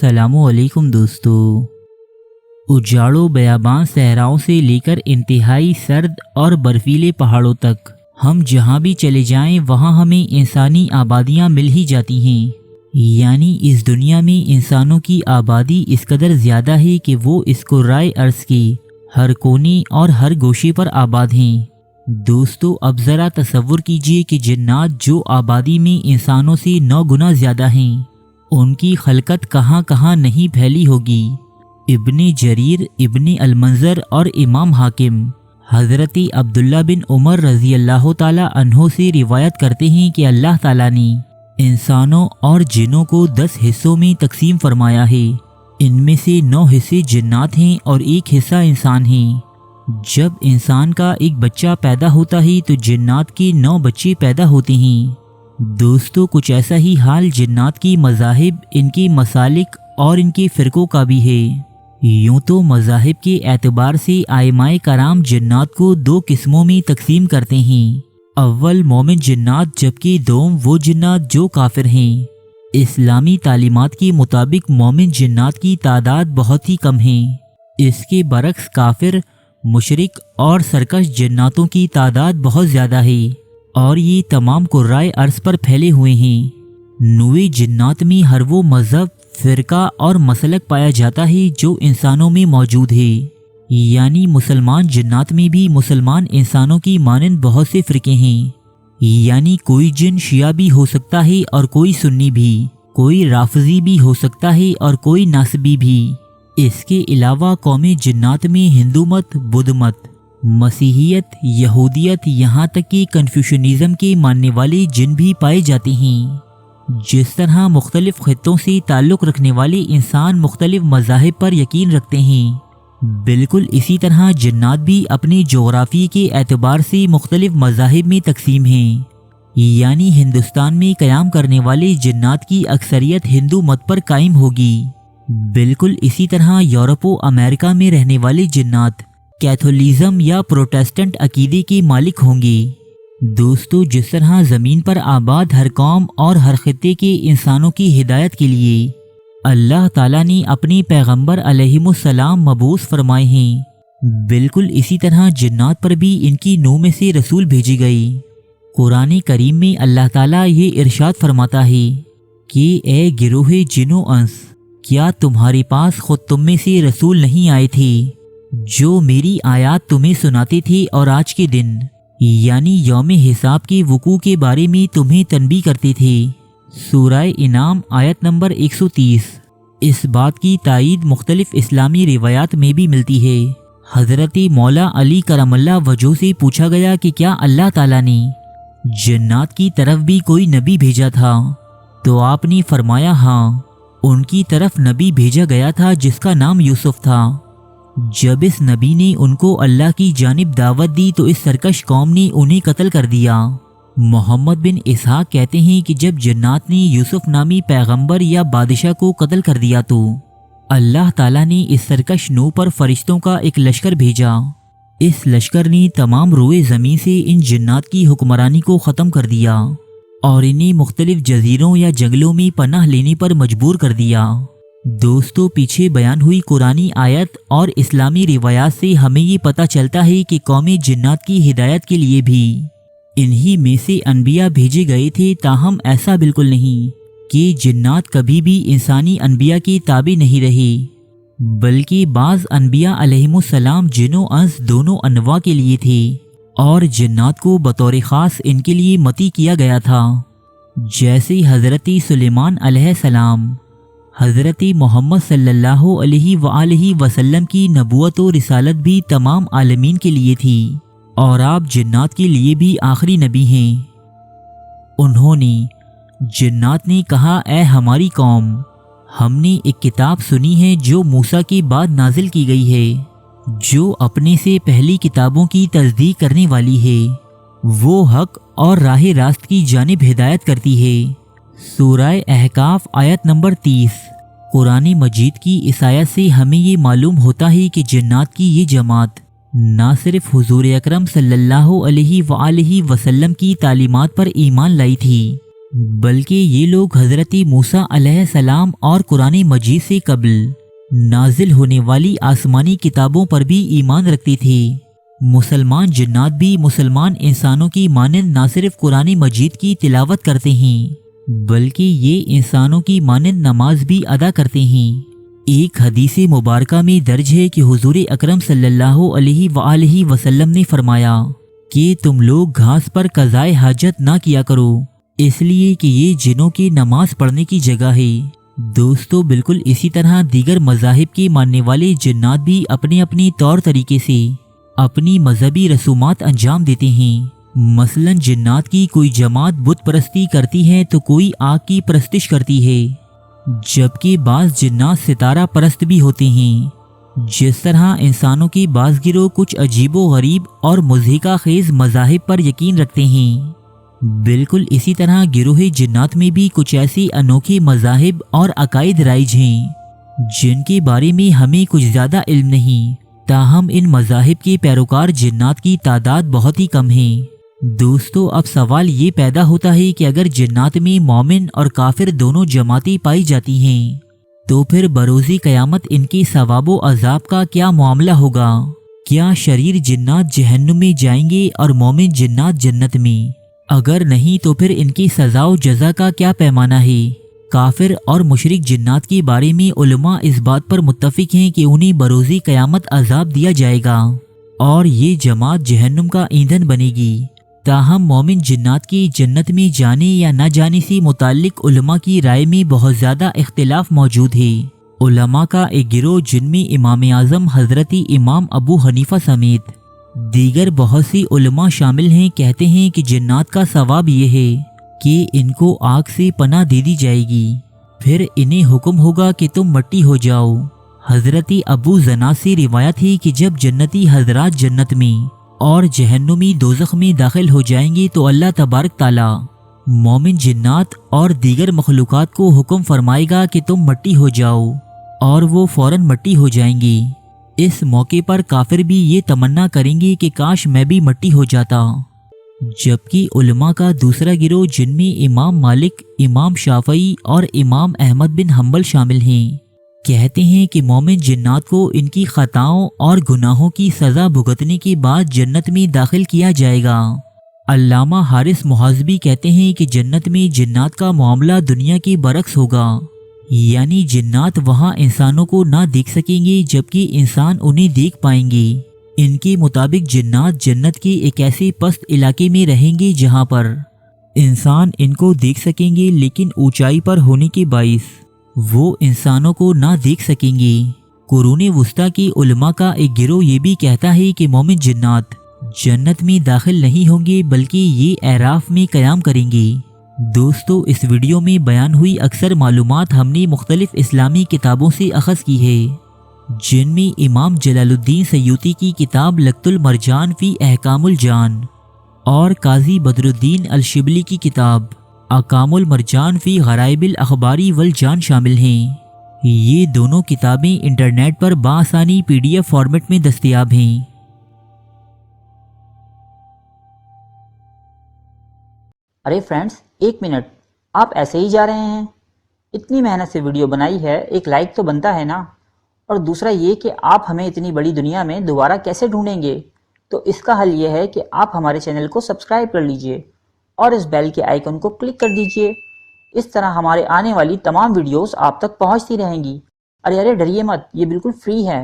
अस्सलामु अलैकुम दोस्तों। उजाड़ों बेयाबान सहराओं से लेकर इंतहाई सर्द और बर्फीले पहाड़ों तक हम जहाँ भी चले जाएं वहाँ हमें इंसानी आबादियाँ मिल ही जाती हैं। यानी इस दुनिया में इंसानों की आबादी इस कदर ज़्यादा है कि वो इस कुर्राए अर्ज़ की हर कोने और हर गोशे पर आबाद हैं। दोस्तों, अब ज़रा तसव्वुर कीजिए कि जिन्नात जो आबादी में इंसानों से 9 गुना ज़्यादा हैं, उनकी खलकत कहाँ कहाँ नहीं फैली होगी। इब्ने जरीर, इब्ने अलमंजर और इमाम हाकिम हज़रत अब्दुल्ला बिन उमर रज़ी अल्लाह ताला अन्हो से रिवायत करते हैं कि अल्लाह ताला ने इंसानों और जिन्नों को 10 हिस्सों में तकसीम फरमाया है। इनमें से 9 हिस्से जिन्नात हैं और 1 हिस्सा इंसान हैं। जब इंसान का एक बच्चा पैदा होता है तो जिन्नात के 9 बच्चे पैदा होते हैं। दोस्तों, कुछ ऐसा ही हाल जिन्नात की मज़ाहिब, इनके मसालिक और इनके फ़िरक़ों का भी है। यूँ तो मज़ाहिब के एतबार से आइमाए कराम जिन्नात को 2 किस्मों में तकसीम करते हैं। अव्वल मोमिन जिन्नात, जबकि दोम वो जिन्नात जो काफिर हैं। इस्लामी तालीमात के मुताबिक मोमिन जिन्नात की तादाद बहुत ही कम है। इसके बरक्स काफिर, मुशरिक और सरकश जिन्नातों की तादाद बहुत ज़्यादा है और ये तमाम कुर्राए अर्ज़ पर फैले हुए हैं। नूए जिन्नात में हर वो मज़हब, फ़िरका और मसलक पाया जाता है जो इंसानों में मौजूद है। यानी मुसलमान जिन्नात में भी मुसलमान इंसानों की मानंद बहुत से फ़िरके हैं। यानी कोई जिन शिया भी हो सकता है और कोई सुन्नी भी, कोई राफ़ज़ी भी हो सकता है और कोई नासबी भी। इसके अलावा कौमे जिन्नात में हिंदू मत, बुद्ध मत, मसीहियत, यहूदियत, यहाँ तक कि कन्फ्यूशनिज़म के मानने वाले जिन भी पाए जाते हैं। जिस तरह मुख्तलिफ़ ख़ित्तों से ताल्लुक़ रखने वाले इंसान मुख्तलिफ़ मज़ाहिब पर यकीन रखते हैं, बिल्कुल इसी तरह जिन्नात भी अपने जोग्राफ़ी के एतबार से मुख्तलिफ़ मज़ाहिब में तकसीम हैं। यानी हिंदुस्तान में क़याम करने वाले जिन्नात की अक्सरियत हिंदू मत पर कायम होगी। बिल्कुल इसी तरह यूरोप व अमेरिका में रहने वाले जिन्नात कैथोलिज़म या प्रोटेस्टेंट अकीदे के मालिक होंगे। दोस्तों, जिस तरह ज़मीन पर आबाद हर कौम और हर खित्ते के इंसानों की हिदायत के लिए अल्लाह ताला ने अपने पैगंबर अलैहिमुस्सलाम मबूस फरमाए हैं, बिल्कुल इसी तरह जिन्नात पर भी इनकी नूह में से रसूल भेजे गए। कुरान करीम में अल्लाह ताला ये इरशाद फरमाता है कि ए गिरोहे जिन्नो अंस, क्या तुम्हारे पास खुद तुम में से रसूल नहीं आए थे जो मेरी आयात तुम्हें सुनाते थे और आज के दिन यानी यौम हिसाब के वकू के बारे में तुम्हें तनबीह करते थे। सूरह इनाम आयत नंबर 130। इस बात की तायीद मुख्तलिफ इस्लामी रिवायात में भी मिलती है। हज़रत मौला अली करमल्ला वजह से पूछा गया कि क्या अल्लाह ताला ने जन्नात की तरफ भी कोई नबी भेजा था, तो आपने फरमाया हाँ, उनकी तरफ नबी भेजा गया था जिसका नाम यूसुफ था। जब इस नबी ने उनको अल्लाह की जानिब दावत दी तो इस सरकश कौम ने उन्हें कत्ल कर दिया। मोहम्मद बिन इसहाक कहते हैं कि जब जन्नात ने यूसुफ नामी पैगंबर या बादशाह को कत्ल कर दिया तो अल्लाह ताला ने इस सरकश नूह पर फरिश्तों का एक लश्कर भेजा। इस लश्कर ने तमाम रोए ज़मीन से इन जन्नात की हुक्मरानी को ख़त्म कर दिया और इन्हें मुख्तलिफ जजीरों या जंगलों में पनाह लेने पर मजबूर कर दिया। दोस्तों, पीछे बयान हुई कुरानी आयत और इस्लामी रिवायात से हमें ये पता चलता है कि कौमे जिन्नात की हिदायत के लिए भी इन्हीं में से अनबिया भेजे गए थे। ताहम ऐसा बिल्कुल नहीं कि जिन्नात कभी भी इंसानी अनबिया के ताबे नहीं रहे, बल्कि बाज़ अनबिया अलैहिमुस्सलाम जिन्नो अंस दोनों अनवा के लिए थे और जिन्नात को बतौर ख़ास इनके लिए मती किया गया था। जैसे हज़रत सुलेमान अलैहिस्सलाम, हज़रत मोहम्मद सल्लल्लाहु अलैहि वसल्लम की नबूवत और रिसालत भी तमाम आलमीन के लिए थी और आप जिन्नात के लिए भी आखिरी नबी हैं। उन्होंने जिन्नात ने कहा, ए हमारी कौम, हमने एक किताब सुनी है जो मूसा के बाद नाजिल की गई है, जो अपने से पहली किताबों की तस्दीक करने वाली है। वो हक और राह रास्त की जानिब हिदायत करती है। सूरह अहकाफ आयत नंबर 30। कुरान मजीद की इस आयत से हमें ये मालूम होता है कि जिन्नात की ये जमात ना सिर्फ हुजूर अकरम सल्लल्लाहु अलैहि वसल्लम की तालीमात पर ईमान लाई थी, बल्कि ये लोग हज़रत मूसा अलैहिस्सलाम और कुरान मजीद से कबल नाजिल होने वाली आसमानी किताबों पर भी ईमान रखते थे। मुसलमान जिन्नात भी मुसलमान इंसानों की मानंद ना सिर्फ कुरान मजीद की तिलावत करते हैं बल्कि ये इंसानों की मानंद नमाज भी अदा करते हैं। एक हदीस मुबारका में दर्ज है कि हुजूर अकरम सल्लल्लाहु अलैहि वसल्लम ने फरमाया कि तुम लोग घास पर कज़ाए हाजत ना किया करो, इसलिए कि ये जिनों की नमाज पढ़ने की जगह है। दोस्तों, बिल्कुल इसी तरह दीगर मज़ाहिब के मानने वाले जिन्नात भी अपने अपने तौर तरीके से अपनी मजहबी रसूमात अंजाम देते हैं। मसलन जिन्नात की कोई जमात बुत परस्ती करती है तो कोई आग की परस्तिश करती है, जबकि बाज़ जिन्नात सितारा परस्त भी होते हैं। जिस तरह इंसानों के बाज़ गिरोह कुछ अजीबो गरीब और मुज़हिका खेज़ मज़ाहिब पर यकीन रखते हैं, बिल्कुल इसी तरह गिरोह जिन्नात में भी कुछ ऐसे अनोखे मज़ाहिब और अकायद राइज हैं जिनके बारे में हमें कुछ ज़्यादा इल्म नहीं। ताहम इन मज़ाहिब के पैरोकार जिन्नात की तादाद बहुत ही कम है। दोस्तों, अब सवाल ये पैदा होता है कि अगर जिन्नात में मोमिन और काफिर दोनों जमातें पाई जाती हैं तो फिर बरोज़ी क़यामत इनके सवाबो अज़ाब का क्या मामला होगा? क्या शरीर जिन्नात जहन्नुम में जाएंगे और मोमिन जिन्नात जन्नत में? अगर नहीं तो फिर इनकी सज़ा व जज़ा का क्या पैमाना है? काफिर और मुशरिक जिन्नात के बारे में उलमा इस बात पर मुत्तफिक हैं कि उन्हें बरोज़ी क़यामत अज़ाब दिया जाएगा और ये जमात जहन्नुम का ईंधन बनेगी। ताहम मोमिन जिन्नात की जन्नत में जाने या न जाने से मुताल्लिक उलमा की राय में बहुत ज़्यादा इख्तिलाफ मौजूद है। उलमा का एक गिरोह जिनमें इमाम आज़म हज़रत इमाम अबू हनीफा समेत दीगर बहुत सी उलमा शामिल हैं, कहते हैं कि जिन्नात का सवाब ये है कि इनको आग से पनाह दे दी जाएगी, फिर इन्हें हुक्म होगा कि तुम मट्टी हो जाओ। हज़रत अबू ज़नाद से रिवायत है कि जब जन्नती हज़रात जन्नत में और जहन्नुमी दोज़ख में दाखिल हो जाएंगे तो अल्लाह तबारक ताला मोमिन जिन्नात और दीगर मखलूक़ात को हुक्म फरमाएगा कि तुम मट्टी हो जाओ और वो फ़ौरन मट्टी हो जाएंगे। इस मौके पर काफिर भी ये तमन्ना करेंगे कि काश मैं भी मट्टी हो जाता। जबकि उलमा का दूसरा गिरोह जिनमें इमाम मालिक, इमाम शाफई और इमाम अहमद बिन हम्बल शामिल हैं, कहते हैं कि मोमिन जिन्नात को इनकी खताओं और गुनाहों की सज़ा भुगतने के बाद जन्नत में दाखिल किया जाएगा। अल्लामा हारिस मुहाज़बी कहते हैं कि जन्नत में जिन्नात का मामला दुनिया के बरक्स होगा, यानी जिन्नात वहाँ इंसानों को ना देख सकेंगे जबकि इंसान उन्हें देख पाएंगे। इनके मुताबिक जिन्नात जन्नत के एक ऐसे पस्त इलाके में रहेंगे जहाँ पर इंसान इनको देख सकेंगे, लेकिन ऊंचाई पर होने के बाइस वो इंसानों को ना देख सकेंगे। कुरूने वुस्ता की उलमा का एक गिरोह ये भी कहता है कि मोमिन जिन्नात जन्नत में दाखिल नहीं होंगे बल्कि ये एराफ में क़याम करेंगे। दोस्तों, इस वीडियो में बयान हुई अक्सर मालूमात हमने मुख्तलिफ इस्लामी किताबों से अखज़ की है, जिनमें इमाम जलालुद्दीन सयूती की किताब लक्तुल मरजान फ़ी अहकामुल जान और काजी बदरुद्दीन अल-शिबली की किताब अकामुल मरजान फ़ी गराइबिल अखबारी वल जान शामिल हैं। ये दोनों किताबें इंटरनेट पर बासानी PDF फॉर्मेट में दस्तयाब हैं। अरे फ्रेंड्स, एक मिनट, आप ऐसे ही जा रहे हैं? इतनी मेहनत से वीडियो बनाई है, एक लाइक तो बनता है ना। और दूसरा ये कि आप हमें इतनी बड़ी दुनिया में दोबारा कैसे ढूंढेंगे? तो इसका हल ये है कि आप हमारे चैनल को सब्सक्राइब कर लीजिए और इस बेल के आइकन को क्लिक कर दीजिए। इस तरह हमारे आने वाली तमाम वीडियोस आप तक पहुंचती रहेंगी। अरे डरिए मत, ये बिल्कुल फ्री है।